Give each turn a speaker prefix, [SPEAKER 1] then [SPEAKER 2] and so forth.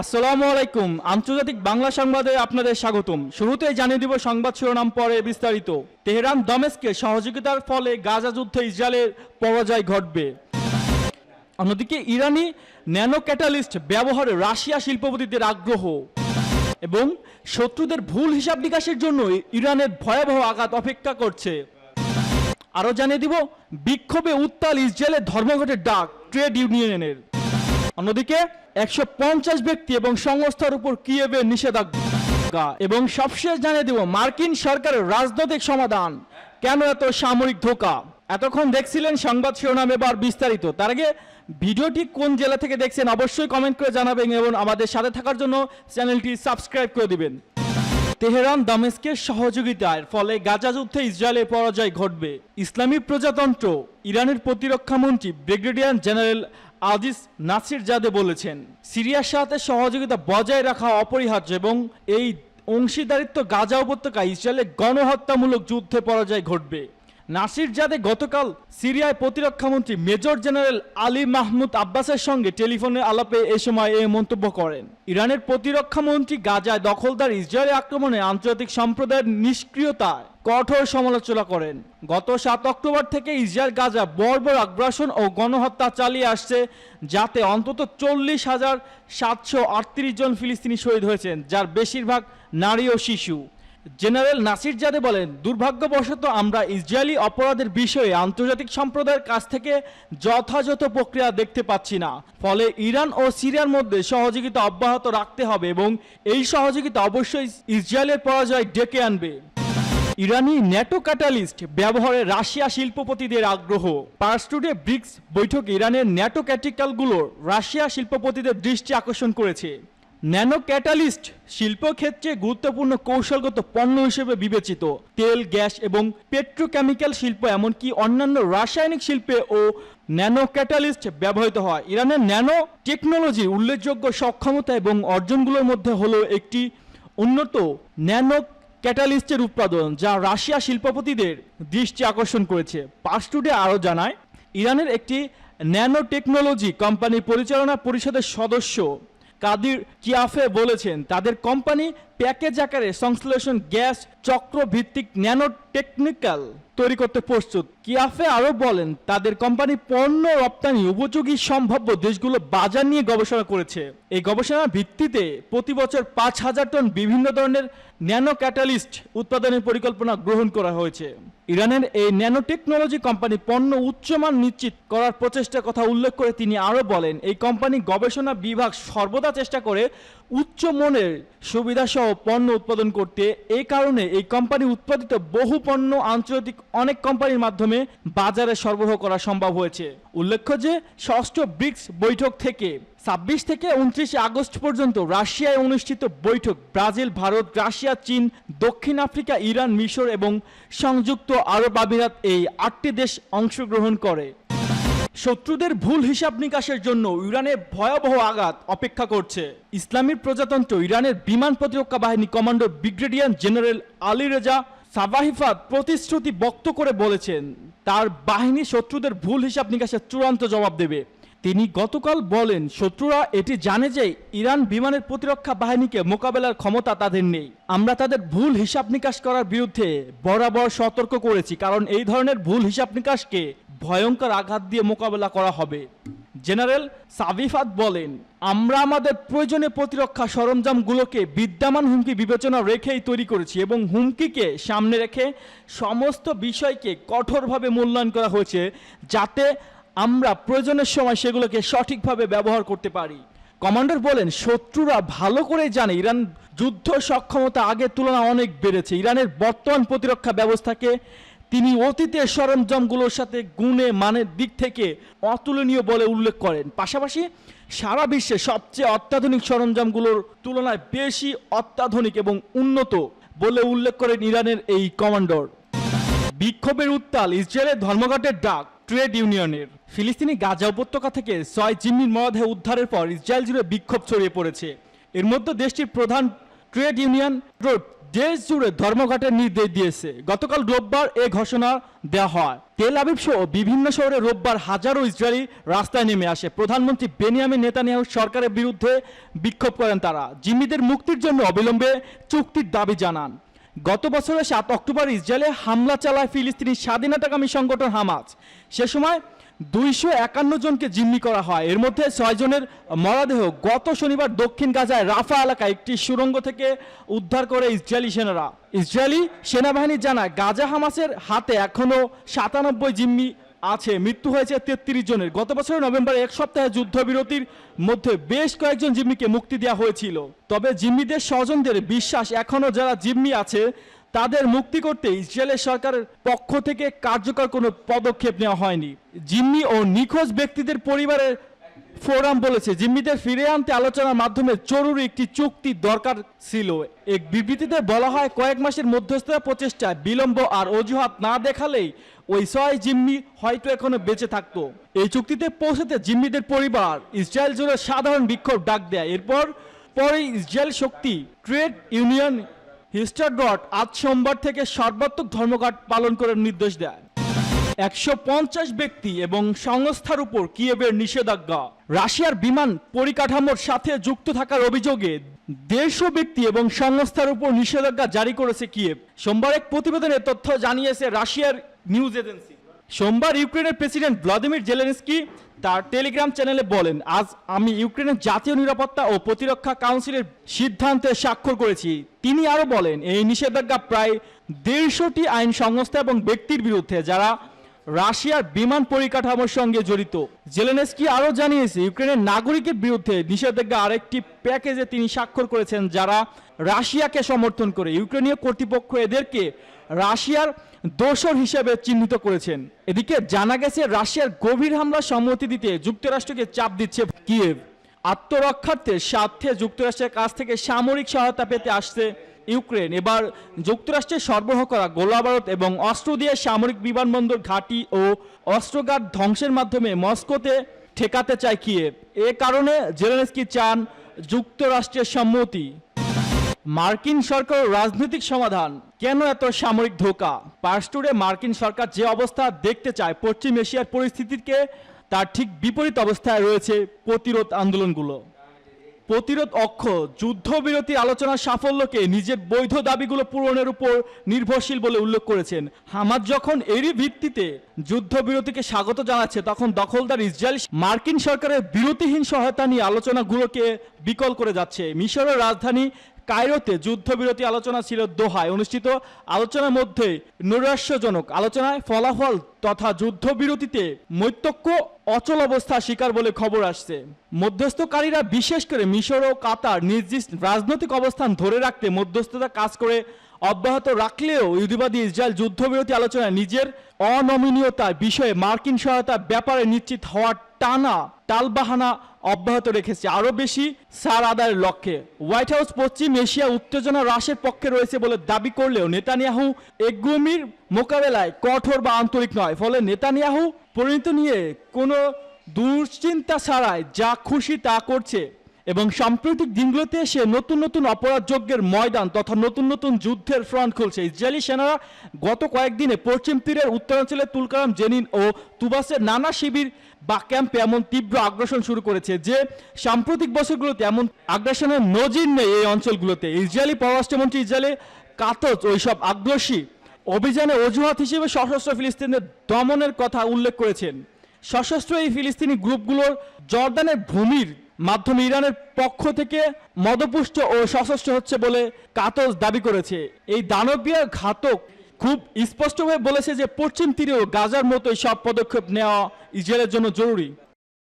[SPEAKER 1] আসসালামু আলাইকুম। আন্তর্জাতিক বাংলা সংবাদে আপনাদের স্বাগতম। শুরুতেই জানিয়ে দিব সংবাদ শিরোনাম, পরে বিস্তারিত। তেহরান দমেস্কে সহযোগিতার ফলে গাজা যুদ্ধে ইসরায়েলের পরাজয় ঘটবে। অন্যদিকে ইরানি ন্যানো ক্যাটালিস্ট ব্যবহারে রাশিয়া শিল্পপতিদের আগ্রহ এবং শত্রুদের ভুল হিসাব নিকাশের জন্য ইরানের ভয়াবহ আঘাত অপেক্ষা করছে। আরও জানিয়ে দিব বিক্ষোভে উত্তাল ইসরায়েলের ধর্মঘটের ডাক ট্রেড ইউনিয়নের। অন্যদিকে 150 ব্যক্তি এবং সংস্থার উপর কিয়েভের নিষেধাজ্ঞা এবং সবশেষ জানিয়ে দেব মার্কিন সরকারের রাজনৈতিক সমাধান, কেন এত সামরিক ধোঁকা। এতক্ষণ দেখছিলেন সংবাদ শিরোনাম, এবার বিস্তারিত। তার আগে ভিডিওটি কোন জেলা থেকে দেখছেন অবশ্যই কমেন্ট করে জানাবেন এবং আমাদের সাথে থাকার জন্য চ্যানেলটি সাবস্ক্রাইব করে দিবেন। তেহরান দামেস্কের সহযোগিতার ফলে গাজা যুদ্ধে ইসরায়েলের পরাজয় ঘটবে। ইসলামী প্রজাতন্ত্র ইরানের প্রতিরক্ষা মন্ত্রী ব্রিগেডিয়ার জেনারেল আজিজ নাসিরজাদে বলেছেন, সিরিয়ার সাথে সহযোগিতা বজায় রাখা অপরিহার্য এবং এই অংশীদারিত্ব গাজা উপত্যকায় ইসরায়েলের গণহত্যামূলক যুদ্ধে পরাজয় ঘটবে। নাসিরজাদে গতকাল সিরিয়ায় প্রতিরক্ষামন্ত্রী মেজর জেনারেল আলী মাহমুদ আব্বাসের সঙ্গে টেলিফোনে আলাপে এ সময় এই মন্তব্য করেন। ইরানের প্রতিরক্ষামন্ত্রী গাজায় দখলদার ইসরায়েলি আক্রমণে আন্তর্জাতিক সম্প্রদায়ের নিষ্ক্রিয়তায় কঠোর সমালোচনা করেন। গত 7 অক্টোবর থেকে ইসরায়েল গাজা বর্বর আগ্রাসন ও গণহত্যা চালিয়ে আসছে, যাতে অন্তত 40,738 জন ফিলিস্তিনি শহীদ হয়েছেন, যার বেশিরভাগ নারী ও শিশু। জেনারেল নাসিরজাদে বলেন, দুর্ভাগ্যবশত আমরা ইসরায়েলি অপরাধের বিষয়ে আন্তর্জাতিক সম্প্রদায়ের কাছ থেকে যথাযথ প্রক্রিয়া দেখতে পাচ্ছি না। ফলে ইরান ও সিরিয়ার মধ্যে সহযোগিতা অব্যাহত রাখতে হবে এবং এই সহযোগিতা অবশ্যই ইসরায়েলের পরাজয় ডেকে আনবে। ইরানি ন্যাটো ক্যাটালিস্ট ব্যবহারে রাশিয়া শিল্পপতিদের আগ্রহ। পার্স টুডে ব্রিক্স বৈঠকে ইরানের ন্যাটো ক্যাটিক্যালগুলোর রাশিয়া শিল্পপতিদের দৃষ্টি আকর্ষণ করেছে। ন্যানো ক্যাটালিস্ট শিল্পক্ষেত্রে গুরুত্বপূর্ণ কৌশলগত পণ্য হিসেবে বিবেচিত। তেল, গ্যাস এবং পেট্রোকেমিক্যাল শিল্প, এমনকি অন্যান্য রাসায়নিক শিল্পে ও ন্যানো ক্যাটালিস্ট ব্যবহৃত হয়। ইরানের ন্যানো টেকনোলজির উল্লেখযোগ্য সক্ষমতা এবং অর্জনগুলোর মধ্যে হলো একটি উন্নত ন্যানো ক্যাটালিস্টের উৎপাদন, যা রাশিয়া শিল্পপতিদের দৃষ্টি আকর্ষণ করেছে। পার্স টুডে আরও জানায়, ইরানের একটি ন্যানো টেকনোলজি কোম্পানির পরিচালনা পরিষদের সদস্য কাদির কিয়াফে বলেছেন, তাদের কোম্পানি প্যাকেজ আকারে সংশ্লেষণ গ্যাস চক্র ভিত্তিক ন্যানো টেকনিক্যাল তৈরি করতে প্রস্তুত। কিয়াফে আরও বলেন, তাদের কোম্পানি পণ্য রপ্তানি উপযোগী সম্ভাব্য দেশগুলো বাজার নিয়ে গবেষণা করেছে। এই গবেষণার ভিত্তিতে প্রতি বছর 5,000 টন বিভিন্ন ধরনের ন্যানো ক্যাটালিস্ট উৎপাদনের পরিকল্পনা গ্রহণ করা হয়েছে। ইরানের এই ন্যানো টেকনোলজি কোম্পানি পণ্য উচ্চমান নিশ্চিত করার প্রচেষ্টার কথা উল্লেখ করে তিনি আরও বলেন, এই কোম্পানি গবেষণা বিভাগ সর্বদা চেষ্টা করে উচ্চ মানের সুবিধাসহ পণ্য উৎপাদন করতে। এই কারণে এই কোম্পানি উৎপাদিত বহু পণ্য আন্তর্জাতিক অনেক কোম্পানির মাধ্যমে বাজারে সরবরাহ করা সম্ভব হয়েছে। উল্লেখ্য যে ষষ্ঠ ব্রিক্স বৈঠক থেকে 26 থেকে 29 আগস্ট পর্যন্ত রাশিয়ায় অনুষ্ঠিত বৈঠক ব্রাজিল, ভারত, রাশিয়া, চীন, দক্ষিণ আফ্রিকা, ইরান, মিশর এবং সংযুক্ত আরব আমিরাত, এই 8টি দেশ অংশগ্রহণ করে। শত্রুদের ভুল হিসাব নিকাশের জন্য ইরানের ভয়াবহ আঘাত অপেক্ষা করছে। ইসলামী প্রজাতন্ত্র ইরানের বিমান প্রতিরক্ষা বাহিনী commander brigadier general Ali Reza Sabahifard প্রতিশ্রুতি ব্যক্ত করে বলেছেন, তার বাহিনী শত্রুদের ভুল হিসাব নিকাশের চূড়ান্ত জবাব দেবে। তিনি গতকাল বলেন, শত্রুরা এটি জানে যে ইরান বিমানের প্রতিরক্ষা বাহিনীকে মোকাবেলার ক্ষমতা তাদের নেই। আমরা তাদের ভুল হিসাব নিকাশ করার বিরুদ্ধে বরাবর সতর্ক করেছি, কারণ এই ধরনের ভুল হিসাব নিকাশকে ভয়ঙ্কর আঘাত দিয়ে মোকাবেলা করা হবে। জেনারেল সাবিফাত বলেন, আমরা আমাদের প্রয়োজনীয় প্রতিরক্ষা সরঞ্জামগুলোকে বিদ্যমান হুমকি বিবেচনা রেখেই তৈরি করেছি এবং হুমকিকে সামনে রেখে সমস্ত বিষয়কে কঠোরভাবে মূল্যায়ন করা হয়েছে, যাতে আমরা প্রয়োজনের সময় সেগুলোকে সঠিকভাবে ব্যবহার করতে পারি। কমান্ডার বলেন, শত্রুরা ভালো করেই জানে ইরান যুদ্ধ সক্ষমতা আগের তুলনায় অনেক বেড়েছে। ইরানের বর্তমান প্রতিরক্ষা ব্যবস্থাকে তিনি অতীতের সরঞ্জামগুলোর সাথে গুণে মানের দিক থেকে অতুলনীয় বলে উল্লেখ করেন। পাশাপাশি সারা বিশ্বে সবচেয়ে অত্যাধুনিক সরঞ্জামগুলোর তুলনায় বেশি অত্যাধুনিক এবং উন্নত বলে উল্লেখ করেন ইরানের এই কমান্ডার। বিক্ষোভের উত্তাল ইসরায়েলের ধর্মঘটের ডাক ট্রেড ইউনিয়নের। ফিলিস্তিনি গাজা উপত্যকা থেকে 6 জিম্মির মরদেহ উদ্ধারের পর ইসরায়েল জুড়ে বিক্ষোভ ছড়িয়ে পড়েছে। এর মধ্যে দেশটির প্রধান ট্রেড ইউনিয়ন দেশ জুড়ে ধর্মঘটের নির্দেশ দিয়েছে। গতকাল রোববার এ ঘোষণা দেওয়া হয়। তেল আবিব সহ বিভিন্ন শহরে রোববার হাজারো ইসরায়েলি রাস্তায় নেমে আসে। প্রধানমন্ত্রী বেনিয়ামিন নেতানিয়াহু সরকারের বিরুদ্ধে বিক্ষোভ করেন তারা। জিম্মিদের মুক্তির জন্য অবিলম্বে চুক্তির দাবি জানান। গত বছরের 7 অক্টোবর ইসরায়েলে হামলা চালায় ফিলিস্তিনি স্বাধীনতাকামী সংগঠন হামাস। সে সময় 251 জনকে জিম্মি করা হয়। এর মধ্যে 6 জনের মরদেহ গত শনিবার দক্ষিণ গাজায় রাফা এলাকায় একটি সুড়ঙ্গ থেকে উদ্ধার করে ইসরায়েলি সেনারা। ইসরায়েলি সেনাবাহিনী জানায় গাজা হামাসের হাতে এখনও 97 জিম্মি আছে। মৃত্যু হয়েছে 33 জনের। গত বছরের নভেম্বরে এক সপ্তাহে যুদ্ধবিরতির মধ্যে বেশ কয়েকজন জিম্মিকে মুক্তি দেওয়া হয়েছিল। তবে জিম্মিদের স্বজনদের বিশ্বাস এখনও যারা জিম্মি আছে তাদের মুক্তি করতে ইসরায়েলের সরকারের পক্ষ থেকে কার্যকর কোনো পদক্ষেপ নেওয়া হয়নি। জিম্মি ও নিখোঁজ ব্যক্তিদের পরিবারের ফোরাম বলেছে জিম্মিদের ফিরে আনতে আলোচনার মাধ্যমে জরুরি একটি চুক্তি দরকার ছিল। এক বিবৃতিতে বলা হয় কয়েক মাসের মধ্যস্থতা প্রচেষ্টায় বিলম্ব আর অজুহাত না দেখালেই ওই 6 জিম্মি হয়তো এখনো বেঁচে থাকতো। এই চুক্তিতে পৌঁছাতে জিম্মিদের পরিবার ইসরায়েল জুড়ে সাধারণ বিক্ষোভ ডাক দেয়। পরেই ইসরায়েল শক্তি ট্রেড ইউনিয়ন হিস্টারডট আজ সোমবার থেকে সর্বাত্মক ধর্মঘট পালন করার নির্দেশ দেয়। 150 ব্যক্তি এবং সংস্থার উপর কিয়েভের নিষেধাজ্ঞা। রাশিয়ার বিমান পরিকাঠামোর সাথে যুক্ত থাকার অভিযোগে 150 ব্যক্তি এবং সংস্থার উপর নিষেধাজ্ঞা জারি করেছে কিয়েভ। সোমবার এক প্রতিবেদনে তথ্য জানিয়েছে রাশিয়ার নিউজ এজেন্সি। সোমবার ইউক্রেনের প্রেসিডেন্ট ভ্লাদিমির জেলেনস্কি তার টেলিগ্রাম চ্যানেলে বলেন, আজ আমি ইউক্রেনের জাতীয় নিরাপত্তা ও প্রতিরক্ষা কাউন্সিলের সিদ্ধান্তে স্বাক্ষর করেছি। তিনি আরও বলেন, এই নিষেধাজ্ঞা প্রায় 150টি আইন সংস্থা এবং ব্যক্তির বিরুদ্ধে যারা রাশিয়ার বিমান পরিকাঠামোর সঙ্গে জড়িত। জেলেনস্কি আরও জানিয়েছে ইউক্রেনের নাগরিকের বিরুদ্ধে নিষেধাজ্ঞা আরেকটি প্যাকেজে তিনি স্বাক্ষর করেছেন যারা রাশিয়াকে সমর্থন করে। ইউক্রেনীয় কর্তৃপক্ষ এদেরকে রাশিয়ার দোসর হিসেবে চিহ্নিত করেছেন। এদিকে জানা গেছে রাশিয়ার গভীর হামলার সম্মতি দিতে যুক্তরাষ্ট্রকে চাপ দিচ্ছে কিয়েভ। আত্মরক্ষার্থে স্বার্থে যুক্তরাষ্ট্রের কাছ থেকে সামরিক সহায়তা পেতে আসছে ইউক্রেন। এবার যুক্তরাষ্ট্রের সরবরাহ করা গোলাবারুদ এবং অস্ত্র দিয়ে সামরিক বিমানবন্দর ঘাঁটি ও অস্ত্রঘাট ধ্বংসের মাধ্যমে মস্কোতে ঠেকাতে চায় কিয়েভ। এ কারণে জেলেনস্কি চান যুক্তরাষ্ট্রের সম্মতি। মার্কিন সরকার রাজনৈতিক সমাধান, কেন এত সামরিক ধোঁকা? পার্সটুরে মার্কিন সরকার যে অবস্থা দেখতে চায় পশ্চিম এশিয়ার পরিস্থিতিকে তার ঠিক বিপরীত অবস্থায় রয়েছে প্রতিরোধ আন্দোলনগুলো। প্রতিরোধ অক্ষ যুদ্ধবিরতির আলোচনার সাফল্যকে নিজের বৈধ দাবিগুলো পূরণের উপর নির্ভরশীল বলে উল্লেখ করেছেন। হামাস যখন এরই ভিত্তিতে যুদ্ধবিরতিকে স্বাগত জানাচ্ছে, তখন দখলদার ইসরায়েল মার্কিন সরকারের বিরতিহীন সহায়তা নিয়ে আলোচনাগুলোকে বিকল করে যাচ্ছে। মিশরের রাজধানী কায়রোতে যুদ্ধবিরতি আলোচনা ছিল দোহায় অনুষ্ঠিত আলোচনার মধ্যে নৈরাশ্যজনক আলোচনায় ফলাফল তথা যুদ্ধবিরতিতে মৈত্রক্য অচল অবস্থা শিকার বলে খবর আসছে। মধ্যস্থকারীরা বিশেষ করে মিশর ও কাতার নির্দিষ্ট রাজনৈতিক অবস্থান ধরে রাখতে মধ্যস্থতা কাজ করে অব্যাহত রাখলেও ইহুদিবাদী ইসরায়েল যুদ্ধবিরতি আলোচনায় নিজের অনমনীয়তার বিষয়ে মার্কিন সহায়তার ব্যাপারে নিশ্চিত হওয়ার টানা টালবাহানা অব্যাহত রেখেছে আরও বেশি সার আদায়ের লক্ষ্যে। হোয়াইট হাউস পশ্চিম এশিয়া উত্তেজনা হ্রাসের পক্ষে রয়েছে বলে দাবি করলেও নেতানিয়াহু এগুমির মোকাবেলায় কঠোর বা আন্তরিক নয়। ফলে নেতানিয়াহু পরিণতি নিয়ে কোনো দুশ্চিন্তা ছাড়াই যা খুশি তা করছে এবং সাম্প্রতিক দিনগুলোতে এসে নতুন নতুন অপরাধযজ্ঞের ময়দান তথা নতুন নতুন যুদ্ধের ফ্রন্ট খুলছে। ইসরায়েলি সেনারা গত কয়েকদিনে পশ্চিম তীরের উত্তরাঞ্চলে তুলকারাম, জেনিন ও তুবাসের নানা শিবির বা ক্যাম্পে এমন তীব্র আগ্রাসন শুরু করেছে যে সাম্প্রতিক বছরগুলোতে এমন আগ্রাসনের নজির নেই এই অঞ্চলগুলোতে। ইসরায়েলি পররাষ্ট্রমন্ত্রী ইসরায়েলে কাতজ ওইসব আগ্রাসী অভিযানে অজুহাত হিসেবে সশস্ত্র ফিলিস্তিনদের দমনের কথা উল্লেখ করেছেন। সশস্ত্র এই ফিলিস্তিনি গ্রুপগুলোর জর্দানের ভূমির মাধ্যমে ইরানের পক্ষ থেকে মদপুষ্ট ও সশস্ত্র হচ্ছে বলে কাতজ দাবি করেছে। এই দানবীয় ঘাতক খুব স্পষ্টভাবে বলেছে যে পশ্চিম তীরেও গাজার মতোই সব পদক্ষেপ নেওয়া ইসরায়েলের জন্য জরুরি।